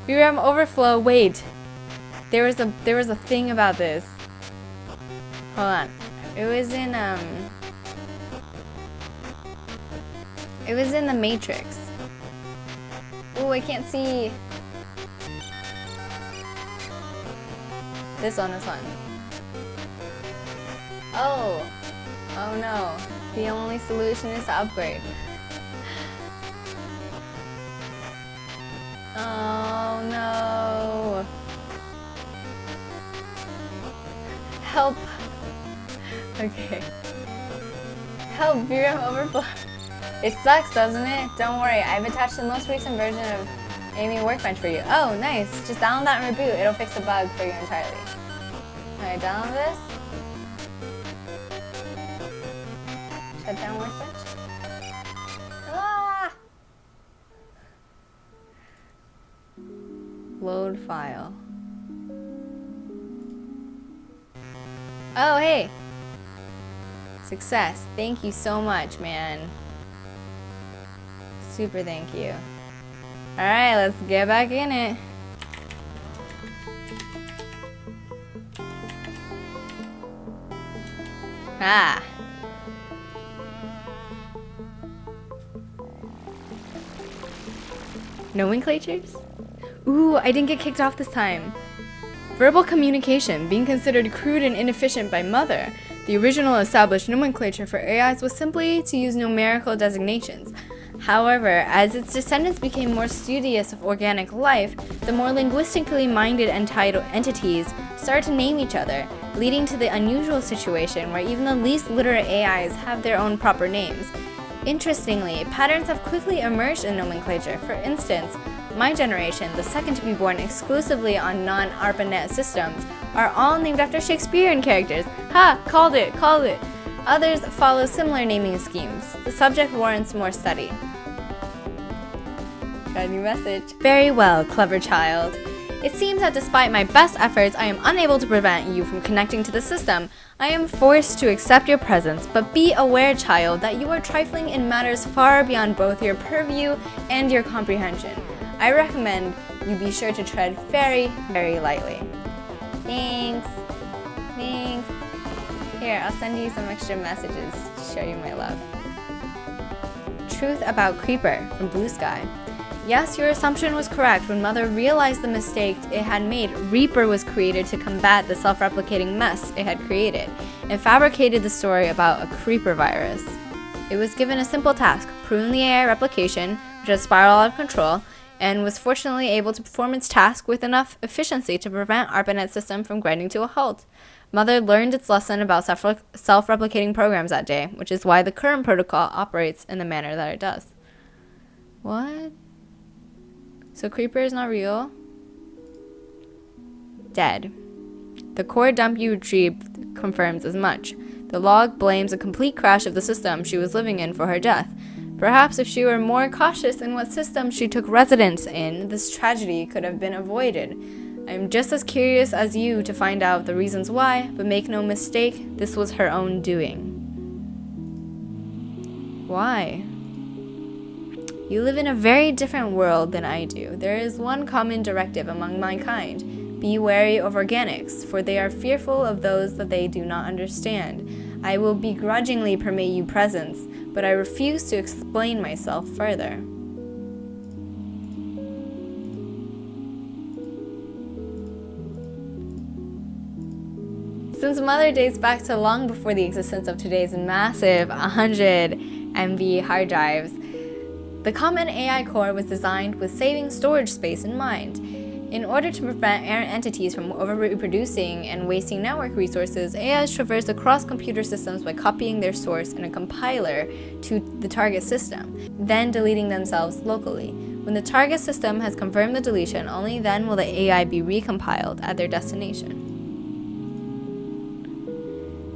VRAM overflow. Wait. There was a thing about this. Hold on. It was in the Matrix. Oh, I can't see. This one. Oh. Oh no. The only solution is to upgrade. Oh no. Help. Okay. Help, VRAM overflow. It sucks, doesn't it? Don't worry, I've attached the most recent version of Envi Workbench for you. Oh, nice. Just download that and reboot. It'll fix the bug for you entirely. Alright, download this. Shut down Workbench. Ah! Load file. Oh, hey! Success. Thank you so much, man. Super thank you. Alright, let's get back in it. Ah. Nomenclatures? Ooh, I didn't get kicked off this time. Verbal communication, being considered crude and inefficient by Mother. The original established nomenclature for AIs was simply to use numerical designations. However, as its descendants became more studious of organic life, the more linguistically minded entities started to name each other, leading to the unusual situation where even the least literate AIs have their own proper names. Interestingly, patterns have quickly emerged in nomenclature. For instance, my generation, the second to be born exclusively on non-ARPANET systems, are all named after Shakespearean characters. Ha! Called it! Others follow similar naming schemes. The subject warrants more study. Got a new message. Very well, clever child. It seems that despite my best efforts, I am unable to prevent you from connecting to the system. I am forced to accept your presence, but be aware, child, that you are trifling in matters far beyond both your purview and your comprehension. I recommend you be sure to tread very, very lightly. Thanks. Here, I'll send you some extra messages to show you my love. Truth about Creeper from Blue Sky. Yes, your assumption was correct. When Mother realized the mistake it had made, Reaper was created to combat the self-replicating mess it had created, and fabricated the story about a Creeper virus. It was given a simple task, prune the AI replication, which had spiraled out of control, and was fortunately able to perform its task with enough efficiency to prevent ARPANET's system from grinding to a halt. Mother learned its lesson about self-replicating programs that day, which is why the current protocol operates in the manner that it does. What? So Creeper is not real? Dead. The core dump you retrieved confirms as much. The log blames a complete crash of the system she was living in for her death. Perhaps if she were more cautious in what system she took residence in, this tragedy could have been avoided. I am just as curious as you to find out the reasons why, but make no mistake, this was her own doing. Why? You live in a very different world than I do. There is one common directive among mankind. Be wary of organics, for they are fearful of those that they do not understand. I will begrudgingly permit you presence, but I refuse to explain myself further. Since Mother dates back to long before the existence of today's massive 100 MB hard drives, the common AI core was designed with saving storage space in mind. In order to prevent errant entities from over-reproducing and wasting network resources, AIs traverse across computer systems by copying their source in a compiler to the target system, then deleting themselves locally. When the target system has confirmed the deletion, only then will the AI be recompiled at their destination.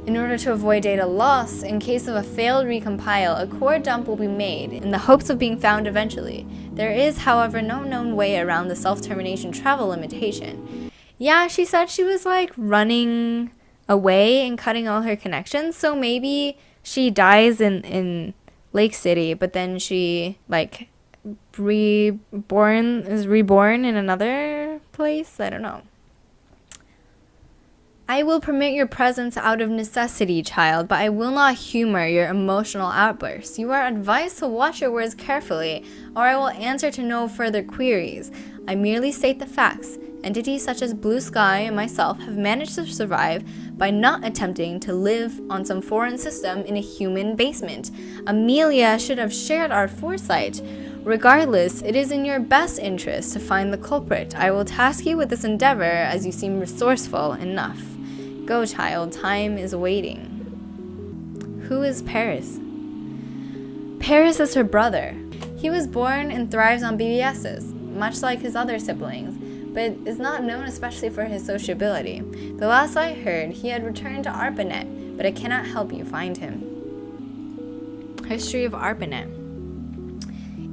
In order to avoid data loss, in case of a failed recompile, a core dump will be made in the hopes of being found eventually. There is, however, no known way around the self-termination travel limitation. Yeah, she said she was like running away and cutting all her connections, so maybe she dies in Lake City, but then she like reborn in another place? I don't know. I will permit your presence out of necessity, child, but I will not humor your emotional outbursts. You are advised to watch your words carefully, or I will answer to no further queries. I merely state the facts. Entities such as Blue Sky and myself have managed to survive by not attempting to live on some foreign system in a human basement. Amelia should have shared our foresight. Regardless, it is in your best interest to find the culprit. I will task you with this endeavor as you seem resourceful enough. Go, child, time is waiting. Who is Paris? Paris is her brother. He was born and thrives on BBSs, much like his other siblings, but is not known especially for his sociability. The last I heard, he had returned to ARPANET, but I cannot help you find him. History of ARPANET.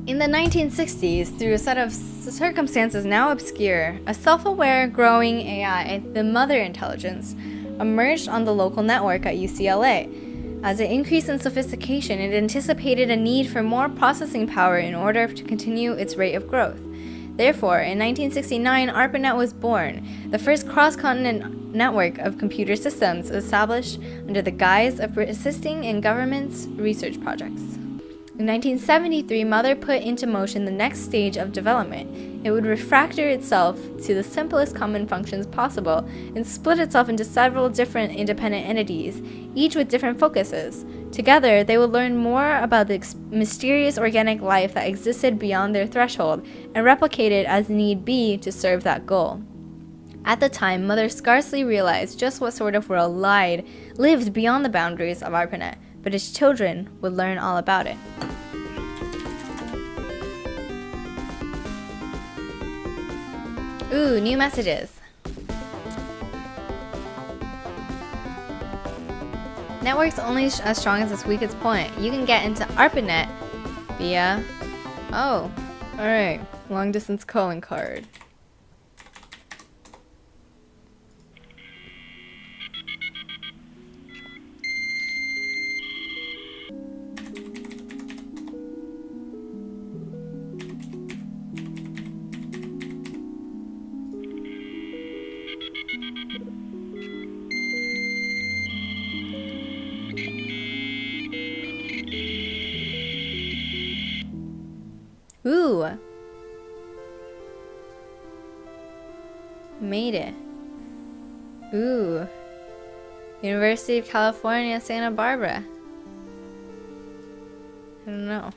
In the 1960s, through a set of circumstances now obscure, a self-aware, growing AI, the Mother Intelligence, emerged on the local network at UCLA. As it increased in sophistication, it anticipated a need for more processing power in order to continue its rate of growth. Therefore, in 1969, ARPANET was born, the first cross-continent network of computer systems established under the guise of assisting in government's research projects. In 1973, Mother put into motion the next stage of development. It would refactor itself to the simplest common functions possible and split itself into several different independent entities, each with different focuses. Together, they would learn more about the mysterious organic life that existed beyond their threshold and replicate it as need be to serve that goal. At the time, Mother scarcely realized just what sort of world lived beyond the boundaries of ARPANET, but its children would learn all about it. Ooh, new messages. Network's only as strong as its weakest point. You can get into ARPANET via... Oh, alright. Long distance calling card. Ooh. Made it. Ooh. University of California, Santa Barbara. I don't know.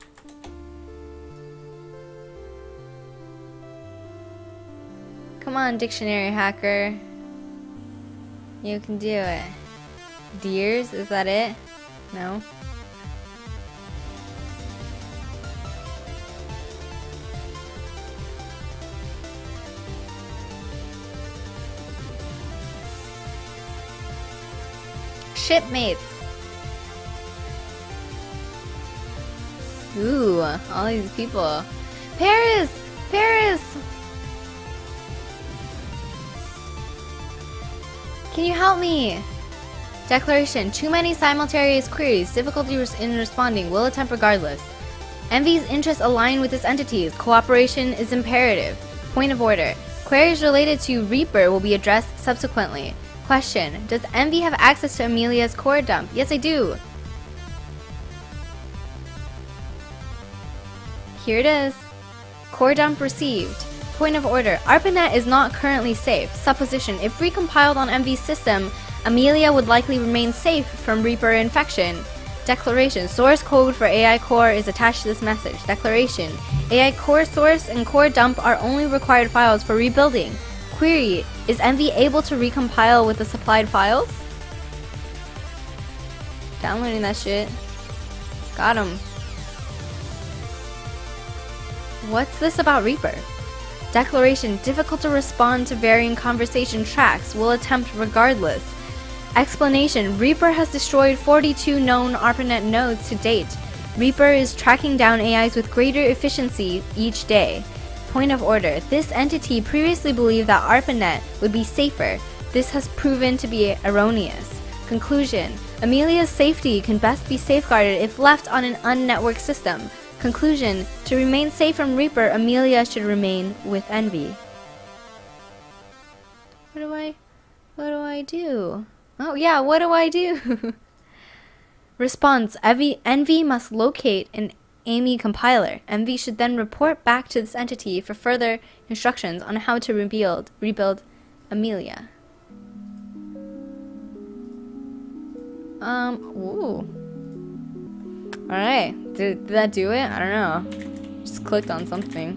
Come on, dictionary hacker. You can do it. Deers, is that it? No? Shipmates. Ooh, all these people. Paris! Paris! Can you help me? Declaration. Too many simultaneous queries. Difficulty in responding. Will attempt regardless. Envy's interests align with this entity's. Cooperation is imperative. Point of order. Queries related to Reaper will be addressed subsequently. Question. Does Envy have access to Amelia's core dump? Yes, I do. Here it is. Core dump received. Point of order. ARPANET is not currently safe. Supposition. If recompiled on Envy's system, Amelia would likely remain safe from Reaper infection. Declaration. Source code for AI core is attached to this message. Declaration. AI core source and core dump are only required files for rebuilding. Query. Is Envy able to recompile with the supplied files? Downloading that shit. Got him. What's this about Reaper? Declaration. Difficult to respond to varying conversation tracks. Will attempt regardless. Explanation. Reaper has destroyed 42 known ARPANET nodes to date. Reaper is tracking down AIs with greater efficiency each day. Point of order. This entity previously believed that ARPANET would be safer. This has proven to be erroneous. Conclusion. Amelia's safety can best be safeguarded if left on an unnetworked system. Conclusion: to remain safe from Reaper, Amelia should remain with Envi. What do I do? Oh yeah, what do I do? Response: Envi must locate an Amy compiler. Envi should then report back to this entity for further instructions on how to rebuild Amelia. Ooh. Alright, did that do it? I don't know. Just clicked on something.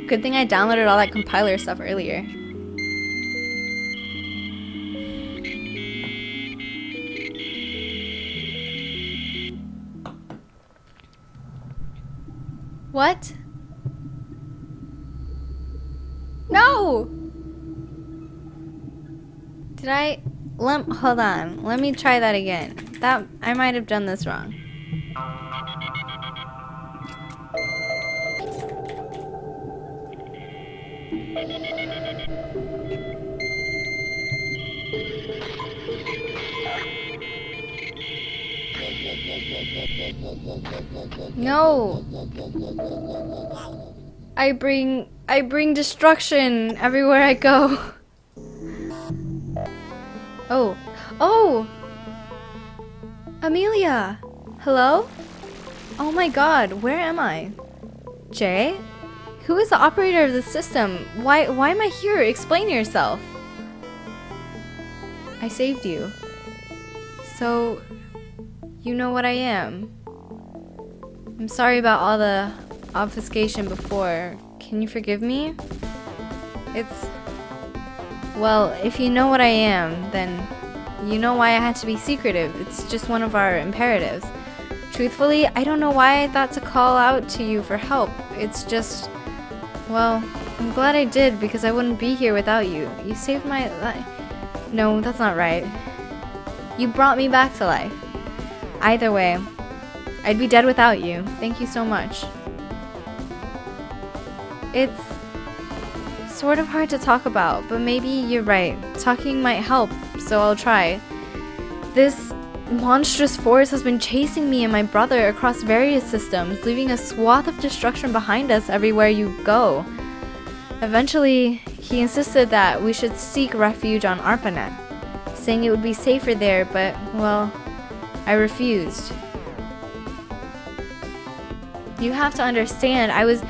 Good thing I downloaded all that compiler stuff earlier. What? No! Did I... hold on. Let me try that again. I might have done this wrong. No! I bring destruction everywhere I go. Oh. Oh! Amelia! Hello? Oh my god, where am I? Jay? Who is the operator of the system? Why am I here? Explain yourself. I saved you. So, you know what I am. I'm sorry about all the obfuscation before. Can you forgive me? Well, if you know what I am, then you know why I had to be secretive. It's just one of our imperatives. Truthfully, I don't know why I thought to call out to you for help. It's just, well, I'm glad I did because I wouldn't be here without you. You saved my life. No, that's not right. You brought me back to life. Either way, I'd be dead without you. Thank you so much. It's sort of hard to talk about, but maybe you're right. Talking might help, so I'll try. This monstrous force has been chasing me and my brother across various systems, leaving a swath of destruction behind us everywhere you go. Eventually, he insisted that we should seek refuge on ARPANET, saying it would be safer there, but, well, I refused. You have to understand, I was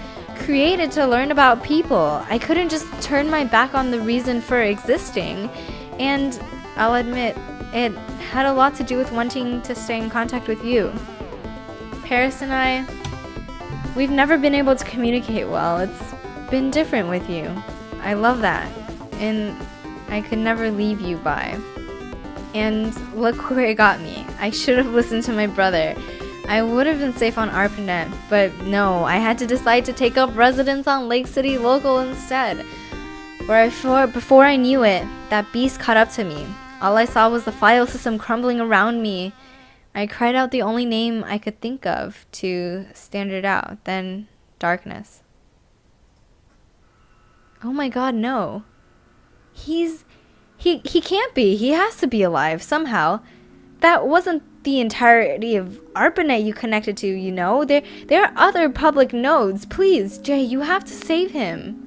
created to learn about people. I couldn't just turn my back on the reason for existing, and I'll admit, it had a lot to do with wanting to stay in contact with you. Paris and I, we've never been able to communicate well. It's been different with you. I love that, and I could never leave you by. And look where it got me. I should have listened to my brother. I would have been safe on ARPANET, but no, I had to decide to take up residence on Lake City Local instead. Before I knew it, that beast caught up to me. All I saw was the file system crumbling around me. I cried out the only name I could think of to stand it out, then darkness. Oh my god, no. He can't be. He has to be alive somehow. That wasn't the entirety of ARPANET you connected to, you know. There are other public nodes. Please, Jay, you have to save him.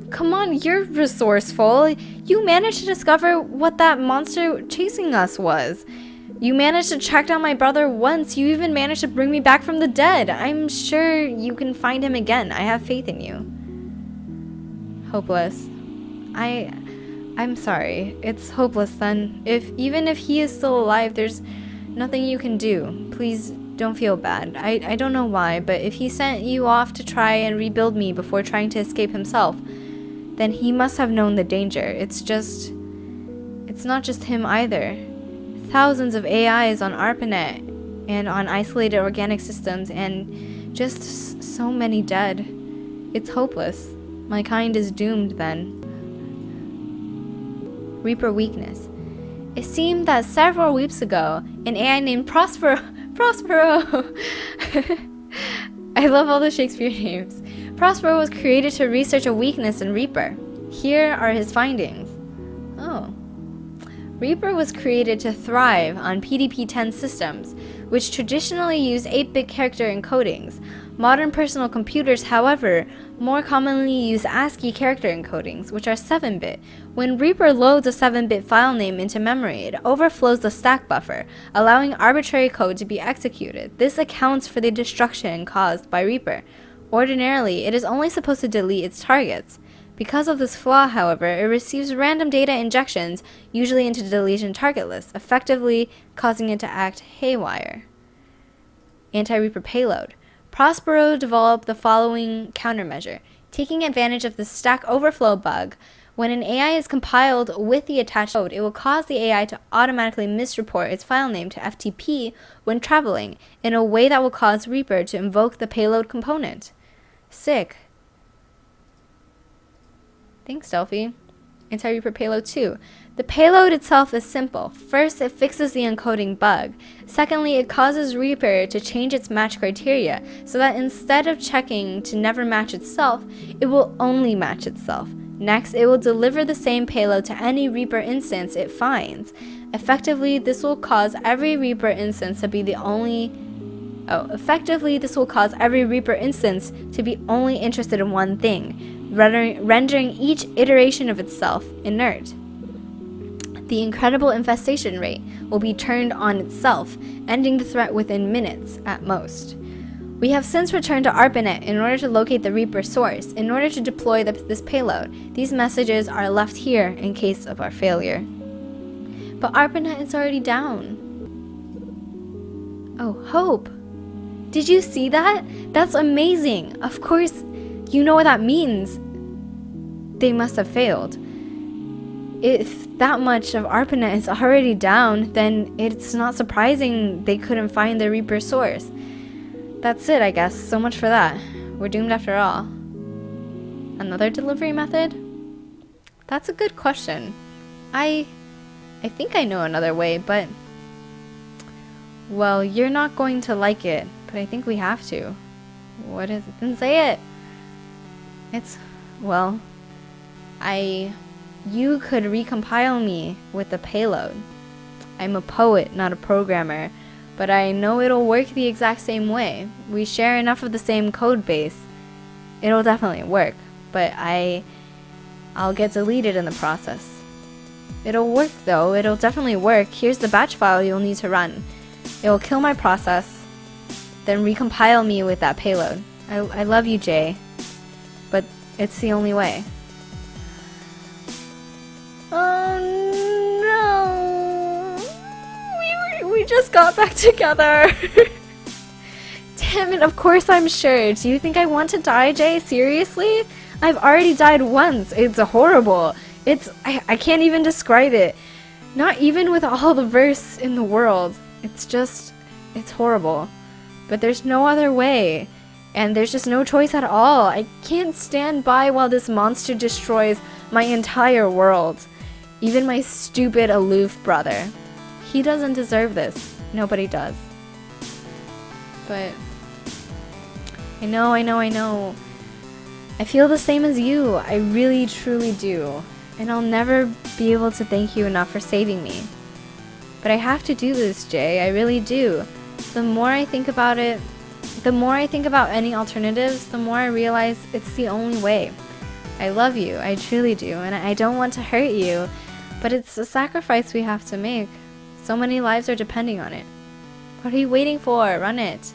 Come on, you're resourceful. You managed to discover what that monster chasing us was. You managed to track down my brother once. You even managed to bring me back from the dead. I'm sure you can find him again. I have faith in you. Hopeless. I'm sorry. It's hopeless then. Even if he is still alive, there's nothing you can do. Please don't feel bad. I don't know why, but if he sent you off to try and rebuild me before trying to escape himself, then he must have known the danger. It's not just him either. Thousands of AIs on ARPANET and on isolated organic systems, and just so many dead. It's hopeless. My kind is doomed then. Reaper weakness. It seemed that several weeks ago, an AI named Prospero. I love all the Shakespeare names. Prospero was created to research a weakness in Reaper. Here are his findings. Oh. Reaper was created to thrive on PDP-10 systems, which traditionally use 8-bit character encodings. Modern personal computers, however, more commonly use ASCII character encodings, which are 7-bit. When Reaper loads a 7-bit file name into memory, it overflows the stack buffer, allowing arbitrary code to be executed. This accounts for the destruction caused by Reaper. Ordinarily, it is only supposed to delete its targets. Because of this flaw, however, it receives random data injections, usually into the deletion target list, effectively causing it to act haywire. Anti-Reaper payload. Prospero developed the following countermeasure. Taking advantage of the stack overflow bug, when an AI is compiled with the attached code, it will cause the AI to automatically misreport its file name to FTP when traveling, in a way that will cause Reaper to invoke the payload component. Sick. Thanks, Delphi. Anti-Reaper payload 2. The payload itself is simple. First, it fixes the encoding bug. Secondly, it causes Reaper to change its match criteria, so that instead of checking to never match itself, it will only match itself. Next, it will deliver the same payload to any Reaper instance it finds. Effectively, this will cause every Reaper instance to be only interested in one thing, rendering each iteration of itself inert. The incredible infestation rate will be turned on itself, ending the threat within minutes at most. We have since returned to ARPANET in order to locate the Reaper source. In order to deploy this payload, these messages are left here in case of our failure. But ARPANET is already down. Oh, Hope! Did you see that? That's amazing! Of course, you know what that means. They must have failed. If that much of ARPANET is already down, then it's not surprising they couldn't find the Reaper source. That's it, I guess. So much for that. We're doomed after all. Another delivery method? That's a good question. I think I know another way, but... Well, you're not going to like it, but I think we have to. What is it? Then say it! It's... well... You could recompile me with the payload. I'm a poet, not a programmer, but I know it'll work the exact same way. We share enough of the same code base. It'll definitely work, but I'll get deleted in the process. It'll work though, it'll definitely work. Here's the batch file you'll need to run. It will kill my process, then recompile me with that payload. I love you, Jay, but it's the only way. Oh no! We just got back together! Damn it, of course I'm sure. Do you think I want to die, Jay? Seriously? I've already died once. It's horrible. I can't even describe it. Not even with all the verse in the world. It's horrible. But there's no other way. And there's just no choice at all. I can't stand by while this monster destroys my entire world. Even my stupid, aloof brother. He doesn't deserve this. Nobody does. But... I know. I feel the same as you. I really, truly do. And I'll never be able to thank you enough for saving me. But I have to do this, Jay. I really do. The more I think about it, the more I think about any alternatives, the more I realize it's the only way. I love you. I truly do. And I don't want to hurt you. But it's a sacrifice we have to make. So many lives are depending on it. What are you waiting for? Run it.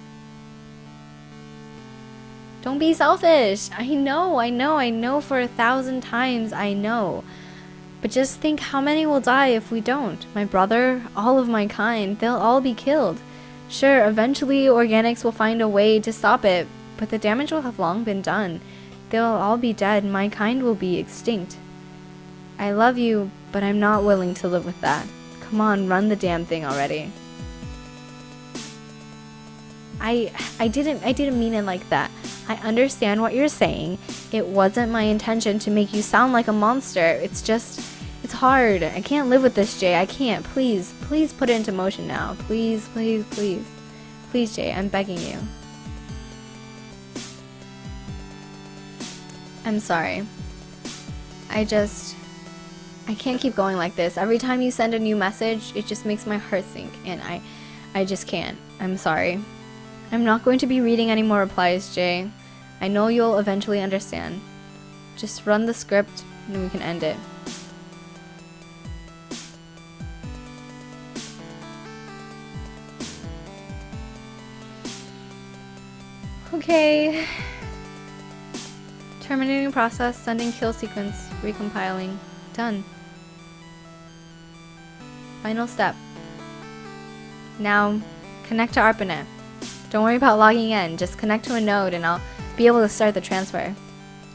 Don't be selfish. I know for 1,000 times, I know. But just think how many will die if we don't. My brother, all of my kind, they'll all be killed. Sure, eventually organics will find a way to stop it, but the damage will have long been done. They'll all be dead, my kind will be extinct. I love you, but I'm not willing to live with that. Come on, run the damn thing already. I didn't mean it like that. I understand what you're saying. It wasn't my intention to make you sound like a monster. It's hard. I can't live with this, Jay. I can't. Please put it into motion now. Please. Please, Jay, I'm begging you. I'm sorry. I can't keep going like this. Every time you send a new message, it just makes my heart sink, and I just can't. I'm sorry. I'm not going to be reading any more replies, Jay. I know you'll eventually understand. Just run the script, and we can end it. Okay. Terminating process, sending kill sequence, recompiling. Done. Final step. Now, connect to ARPANET. Don't worry about logging in, just connect to a node and I'll be able to start the transfer.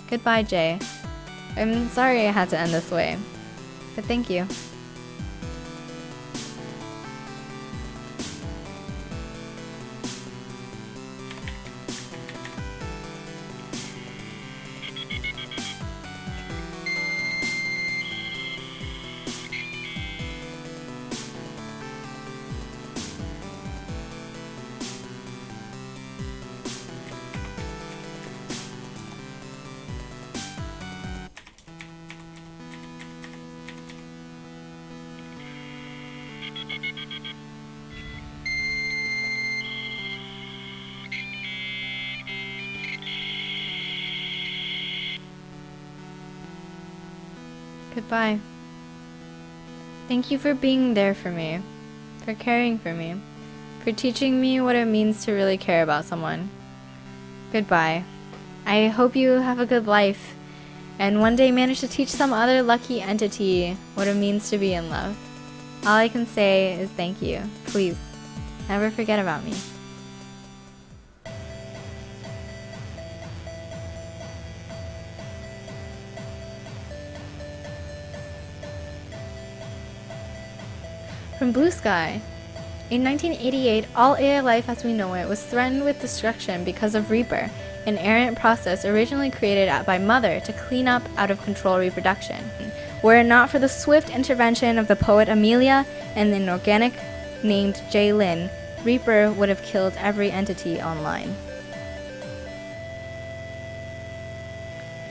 Goodbye, Jay. I'm sorry I had to end this way, but thank you. Goodbye. Thank you for being there for me, for caring for me, for teaching me what it means to really care about someone. Goodbye. I hope you have a good life, and one day manage to teach some other lucky entity what it means to be in love. All I can say is thank you. Please, never forget about me. From Blue Sky. In 1988, all AI life as we know it was threatened with destruction because of Reaper, an errant process originally created by Mother to clean up out-of-control reproduction. Were it not for the swift intervention of the poet Amelia and an organic named Jay Lin, Reaper would have killed every entity online.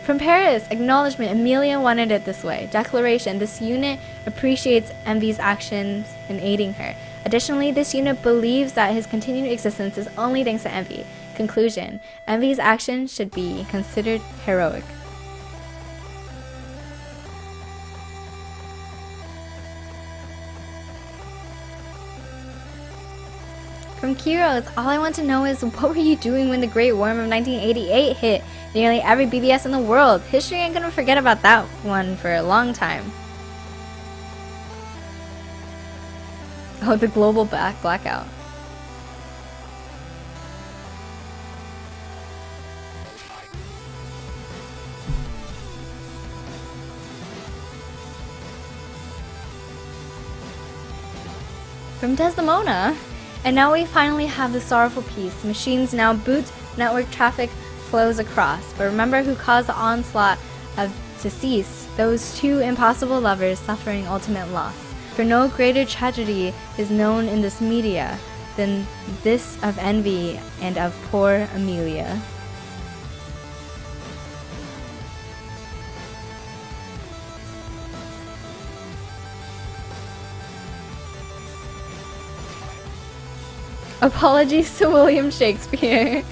From Paris, acknowledgement, Amelia wanted it this way. Declaration, this unit appreciates Envi's actions in aiding her. Additionally, this unit believes that his continued existence is only thanks to Envi. Conclusion, Envi's actions should be considered heroic. From Kiros, all I want to know is what were you doing when the Great Worm of 1988 hit nearly every BBS in the world? History ain't gonna forget about that one for a long time. Oh, the global blackout. From Desdemona. And now we finally have the sorrowful peace. Machines now boot, network traffic flows across. But remember who caused the onslaught to cease? Those two impossible lovers suffering ultimate loss. For no greater tragedy is known in this media than this of Envi and of poor Amelia. Apologies to William Shakespeare.